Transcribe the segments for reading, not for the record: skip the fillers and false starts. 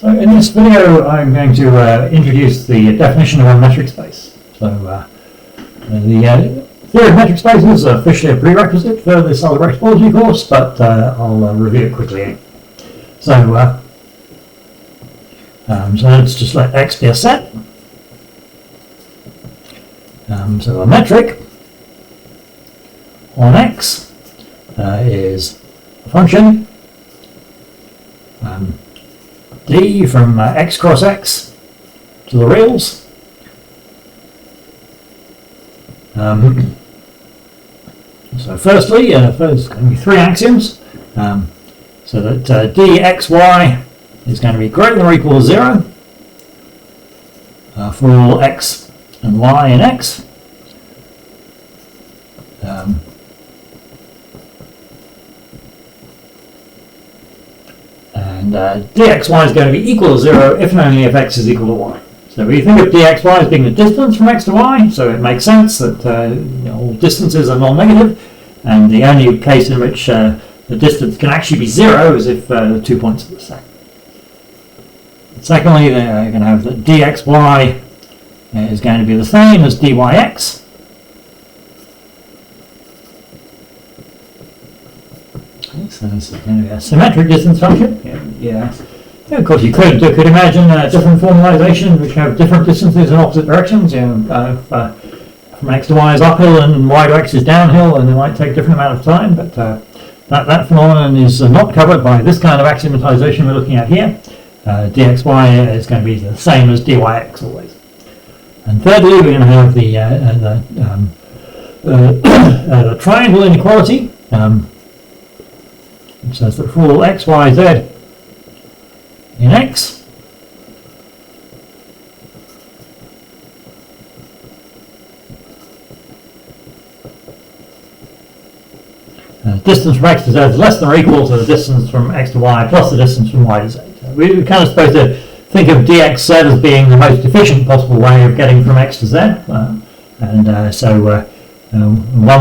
So in this video I'm going to introduce the definition of a metric space. So the theory of metric spaces is officially a prerequisite for this algebraic topology course, but I'll review it quickly. So let's just let X be a set. So a metric on X is a function d from x cross x to the reals. So firstly, there's going to be three axioms. So that dxy is going to be greater than or equal to 0 for all x and y in x. And dxy is going to be equal to 0 if and only if x is equal to y. So we think of dxy as being the distance from x to y, so it makes sense that all distances are non-negative, and the only case in which the distance can actually be 0 is if the 2 points are the same. Secondly, you're going to have that dxy is going to be the same as dyx. So this is going to be a symmetric distance function. Yeah. Of course, you could imagine a different formalization which have different distances in opposite directions. From x to y is uphill and y to x is downhill, and it might take a different amount of time. But that phenomenon is not covered by this kind of axiomatization we're looking at here. dxy is going to be the same as dyx always. And thirdly, we're going to have the triangle inequality. It says that for all x, y, z in x, the distance from x to z is less than or equal to the distance from x to y plus the distance from y to z. We're kind of supposed to think of dxz as being the most efficient possible way of getting from x to z. One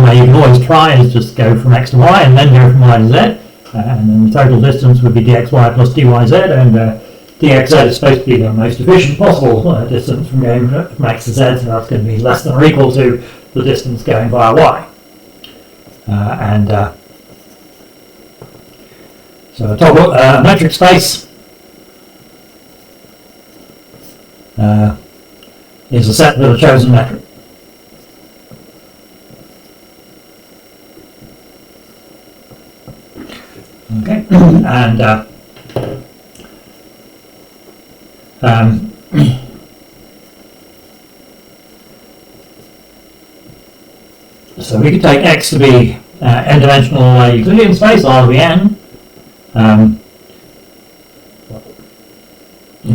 way you can always try is just go from x to y and then go from y to z. And then the total distance would be dxy plus dyz, and dxz is supposed to be the most efficient possible distance from going from x to z, so that's going to be less than or equal to the distance going via y. So a metric space is a set with a chosen metric. Okay, and so we could take X to be n-dimensional Euclidean space, R to the n.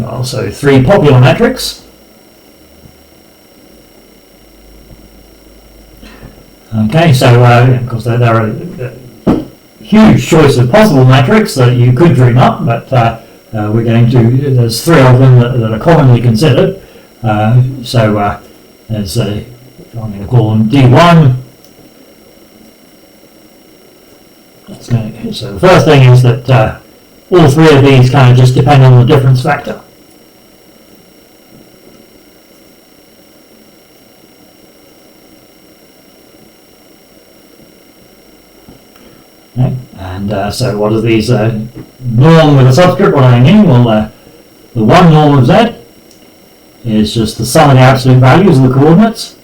Also three popular metrics. Okay, so of course there are huge choice of possible metrics that you could dream up, but there's three of them that are commonly considered. I'm going to call them D1. So the first thing is that all three of these kind of just depend on the difference factor. And so what are these? Norm with a subscript, what do I mean? Well, the one norm of z is just the sum of the absolute values of the coordinates.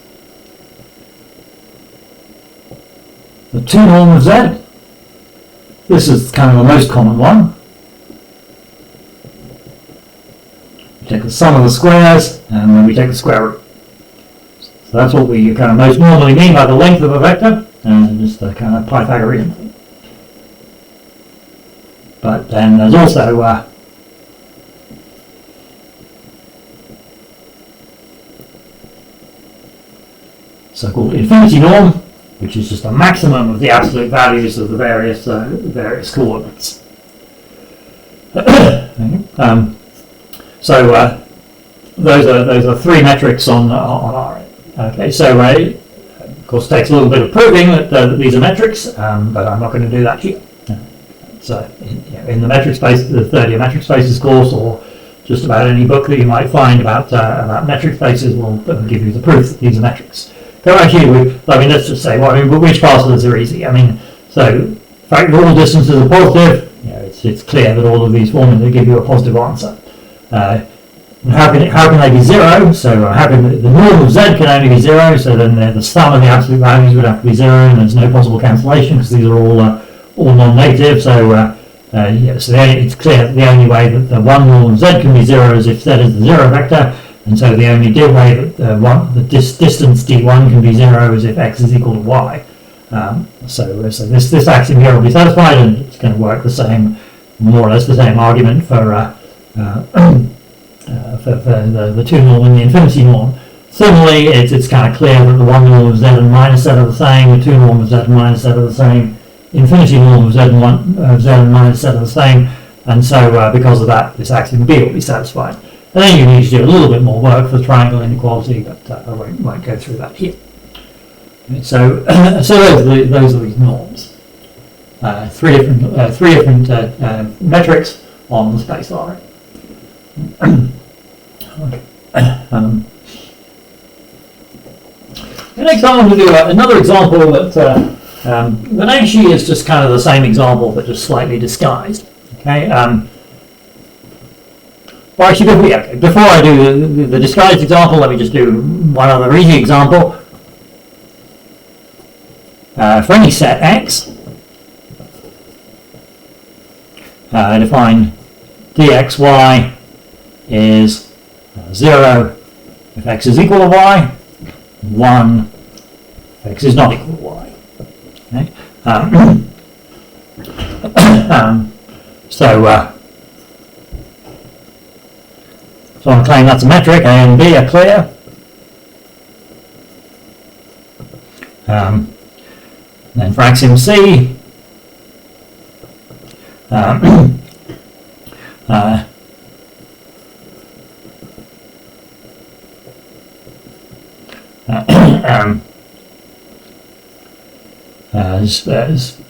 The two norm of z, this is kind of the most common one. We take the sum of the squares, and then we take the square root. So that's what we kind of most normally mean by the length of a vector, and just the kind of Pythagorean thing. But then there's also so-called infinity norm, which is just a maximum of the absolute values of the various coordinates. Those are three metrics on R. Okay, so of course it takes a little bit of proving that these are metrics, but I'm not going to do that here. So in the metric space, the third year metric spaces course, or just about any book that you might find about metric spaces will give you the proof that these are metrics. So actually, let's just say, which parts of this are easy? So the fact that all distances are positive, it's clear that all of these formulas give you a positive answer. How can they be zero? So how can the norm of z can only be zero? So then the sum of the absolute values would have to be zero, and there's no possible cancellation because these are all non-negative. So it's clear that the only way that the one norm of z can be zero is if z is the zero vector, and so the only way that the distance d1 can be zero is if x is equal to y. So this axiom here will be satisfied, and it's going to work the same, more or less the same argument for the two norm and the infinity norm. Similarly, it's kind of clear that the one norm of z and minus z are the same, the two norm of z and minus z are the same, infinity norm of z and minus z are the same, and so because of that, this axiom B will be satisfied. And then you need to do a little bit more work for the triangle inequality, but I won't go through that here. So those are these norms. Three different metrics on the space R. The next time I'm going to do another example that actually is just kind of the same example but just slightly disguised. Okay. Well, actually, before I do the disguised example, let me just do one other easy example. For any set x, define dxy is 0 if x is equal to y, 1 if x is not equal to y. Okay? So I'm claiming that's a metric. A and B are clear. Then for axiom C,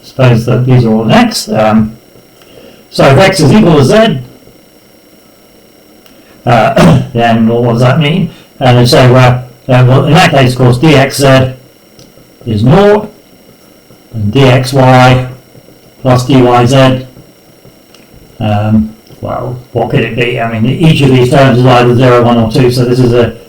suppose that these are all in x. So if x is equal to z, then what does that mean? And they say, well, in that case, of course, dxz is 0, and dxy plus dyz. Well, what could it be? Each of these terms is either 0, 1, or 2, so this is a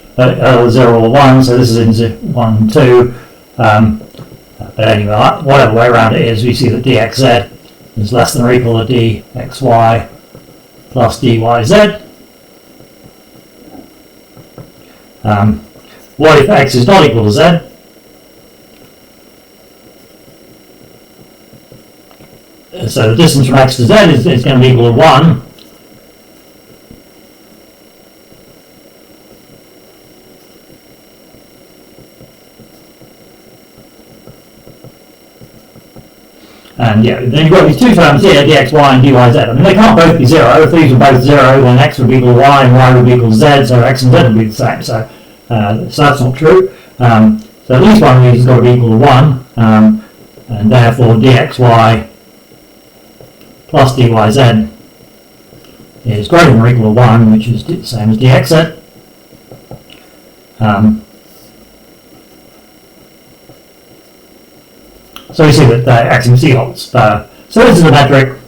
0 or 1, so this is in 1, 2. But anyway, whatever way around it is, we see that dxz is less than or equal to dxy plus dyz. What if x is not equal to z? So the distance from x to z is going to be equal to 1. And then you've got these two terms here, dxy and dyz. They can't both be 0. If these were both 0, then x would be equal to y and y would be equal to z, so x and z would be the same. So that's not true. So at least one of these has got to be equal to 1, and therefore dxy plus dyz is greater than or equal to 1, which is the same as dxz. So we see that axiom C holds. So this is a metric.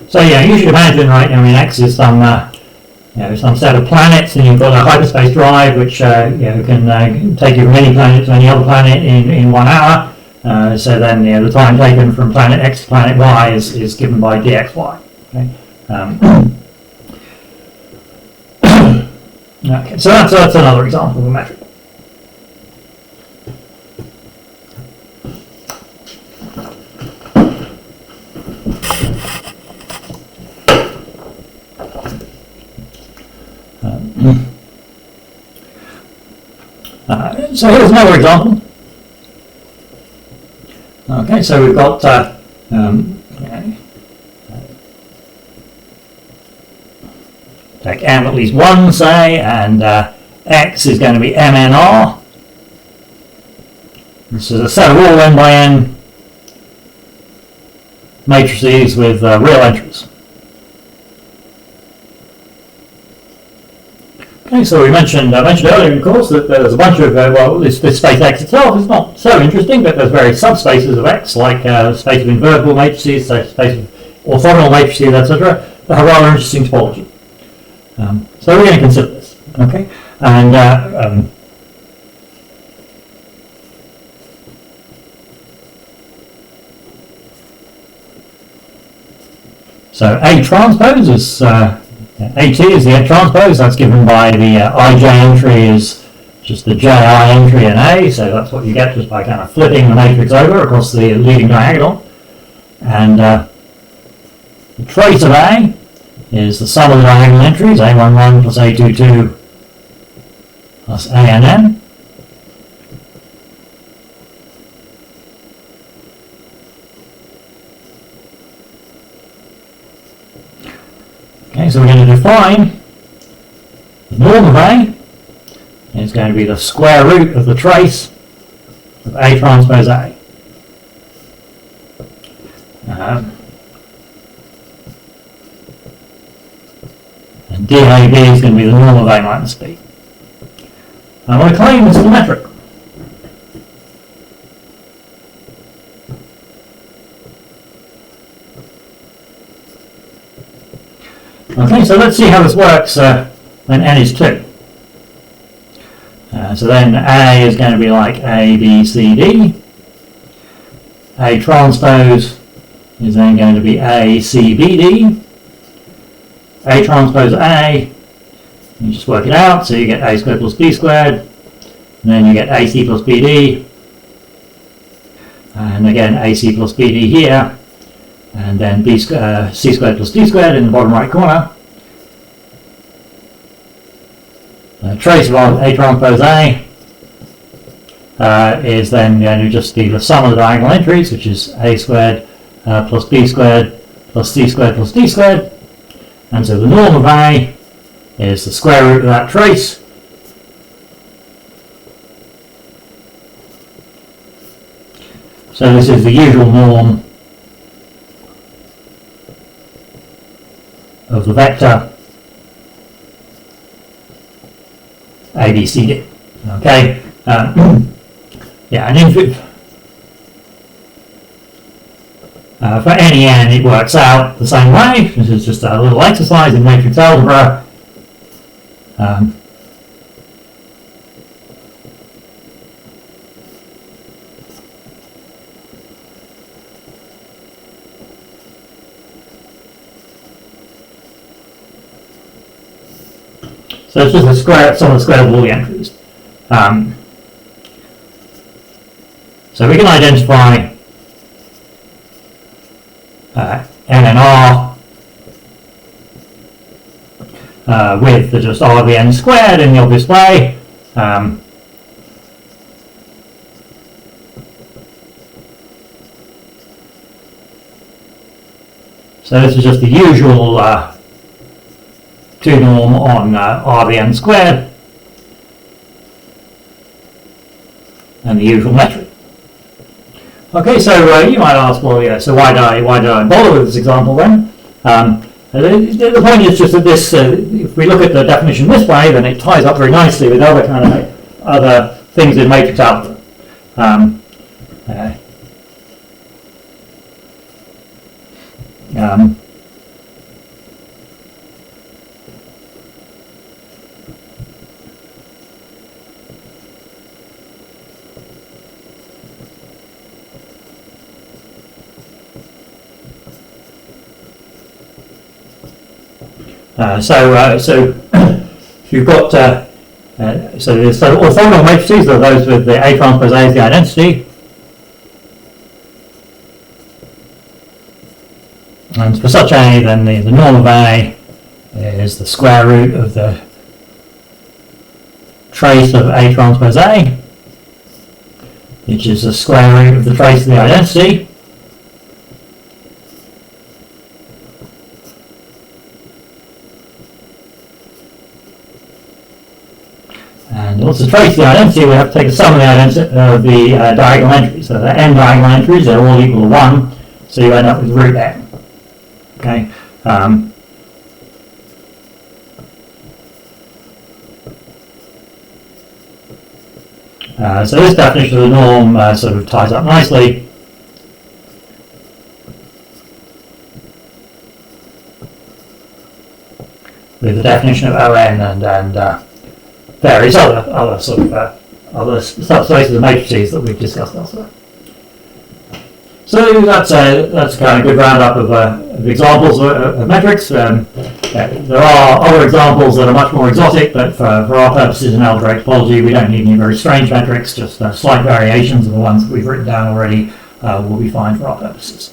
So you should imagine, right? X is some set of planets, and you've got a hyperspace drive which can take you from any planet to any other planet in 1 hour. So then the time taken from planet X to planet Y is given by dxy. Okay. Okay, so that's another example of a metric. So here's another example. Okay, so we've got take m at least 1, say, and X is going to be MNR. This is a set of all n by n matrices with real entries. Okay, so I mentioned earlier in the course that there's a bunch of, well, this space X itself is not so interesting, but there's various subspaces of X, like space of invertible matrices, space of orthogonal matrices, etc., that have rather interesting topology. So we're going to consider this, okay? And so A transpose is, AT is the A transpose, that's given by the IJ entry is just the JI entry in A, so that's what you get just by kind of flipping the matrix over across the leading diagonal. And the trace of A is the sum of the diagonal entries, A11 plus A22 plus ANN. Okay, so we're going to define the norm of A is going to be the square root of the trace of A transpose A. And DAB is going to be the norm of A minus B. And my claim is symmetric. Okay, so let's see how this works when n is 2. So then A is going to be like A, B, C, D. A transpose is then going to be A, C, B, D. A transpose A, you just work it out, so you get A squared plus B squared, and then you get AC plus BD, and again AC plus BD here, and then C squared plus D squared in the bottom right corner. Trace of A transpose A is then going to just be the sum of the diagonal entries, which is A squared plus B squared plus C squared plus D squared. And so the norm of A is the square root of that trace. So this is the usual norm of the vector ABCD. Okay, yeah, and for any n it works out the same way. This is just a little exercise in matrix algebra. So it's just a sum of the square of all the entries. So we can identify n and r with the just r of the n squared in the obvious way. So this is just the usual 2 norm on r of the n squared and the usual metric. Okay, so you might ask, well, yeah, so why did I bother with this example then? The point is just that this, if we look at the definition this way, then it ties up very nicely with other things in matrix algebra. So you've got so orthogonal matrices are those with the A transpose A as the identity, and for such A, then the norm of A is the square root of the trace of A transpose A, which is the square root of the trace of the identity. order to trace the identity, we have to take the sum of the diagonal entries. So the n diagonal entries, they're all equal to 1, so you end up with root n. Okay. So this definition of the norm sort of ties up nicely. With the definition of ON and various other sort of other subspaces of matrices that we've discussed elsewhere. So that's kind of a good roundup of examples of metrics. There are other examples that are much more exotic, but for our purposes in algebraic topology, we don't need any very strange metrics. Just slight variations of the ones that we've written down already will be fine for our purposes.